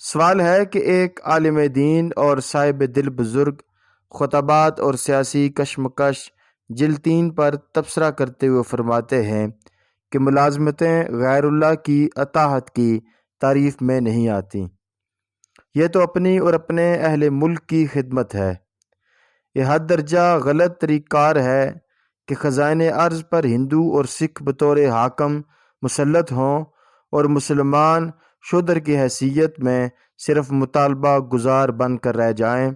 سوال ہے کہ ایک عالم دین اور صاحب دل بزرگ خطبات اور سیاسی کشمکش جلد 3 پر تبصرہ کرتے ہوئے فرماتے ہیں کہ ملازمتیں غیر اللہ کی اطاعت کی تعریف میں نہیں آتیں، یہ تو اپنی اور اپنے اہل ملک کی خدمت ہے۔ یہ حد درجہ غلط طریقہ کار ہے کہ خزائن ارض پر ہندو اور سکھ بطور حاکم مسلط ہوں اور مسلمان شودر کی حیثیت میں صرف مطالبہ گزار بن کر رہ جائیں،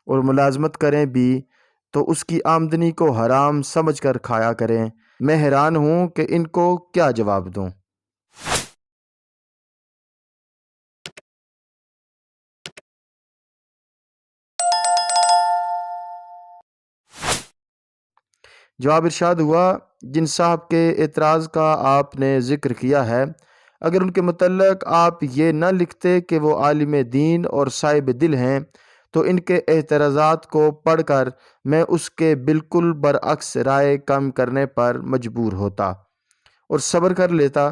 اور ملازمت کریں بھی تو اس کی آمدنی کو حرام سمجھ کر کھایا کریں۔ میں حیران ہوں کہ ان کو کیا جواب دوں۔ جواب ارشاد ہوا، جن صاحب کے اعتراض کا آپ نے ذکر کیا ہے، اگر ان کے متعلق آپ یہ نہ لکھتے کہ وہ عالم دین اور صاحب دل ہیں تو ان کے اعتراضات کو پڑھ کر میں اس کے بالکل برعکس رائے قائم کرنے پر مجبور ہوتا اور صبر کر لیتا،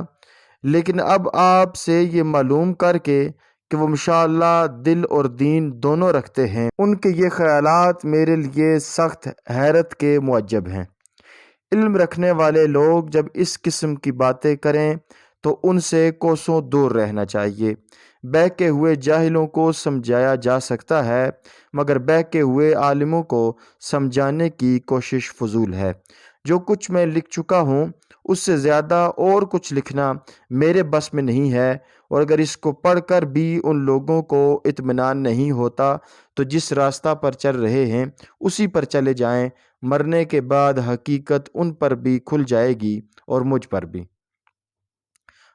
لیکن اب آپ سے یہ معلوم کر کے کہ وہ ماشاءاللہ دل اور دین دونوں رکھتے ہیں، ان کے یہ خیالات میرے لیے سخت حیرت کے موجب ہیں۔ علم رکھنے والے لوگ جب اس قسم کی باتیں کریں تو ان سے کوسوں دور رہنا چاہیے۔ بہکے ہوئے جاہلوں کو سمجھایا جا سکتا ہے، مگر بہکے ہوئے عالموں کو سمجھانے کی کوشش فضول ہے۔ جو کچھ میں لکھ چکا ہوں اس سے زیادہ اور کچھ لکھنا میرے بس میں نہیں ہے، اور اگر اس کو پڑھ کر بھی ان لوگوں کو اطمینان نہیں ہوتا تو جس راستہ پر چل رہے ہیں اسی پر چلے جائیں، مرنے کے بعد حقیقت ان پر بھی کھل جائے گی اور مجھ پر بھی۔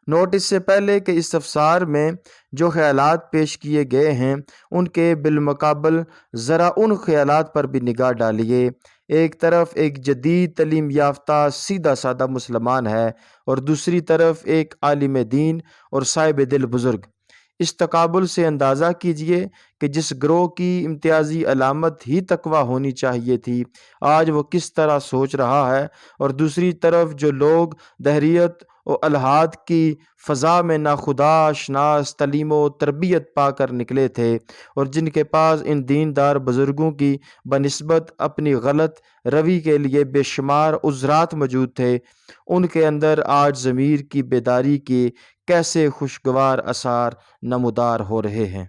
نوٹ اس سے پہلے کہ اس استفسار میں جو خیالات پیش کیے گئے ہیں ان کے بالمقابل ذرا ان خیالات پر بھی نگاہ ڈالیے۔ ایک طرف ایک جدید تعلیم یافتہ سیدھا سادہ مسلمان ہے اور دوسری طرف ایک عالم دین اور صاحب دل بزرگ۔ اس تقابل سے اندازہ کیجئے کہ جس گروہ کی امتیازی علامت ہی تقوی ہونی چاہیے تھی آج وہ کس طرح سوچ رہا ہے، اور دوسری طرف جو لوگ دہریت و الحاد کی فضا میں ناخدا اشناس تعلیم و تربیت پا کر نکلے تھے اور جن کے پاس ان دیندار بزرگوں کی بنسبت اپنی غلط روی کے لیے بے شمار عذرات موجود تھے، ان کے اندر آج ضمیر کی بیداری کے کیسے خوشگوار آثار نمودار ہو رہے ہیں۔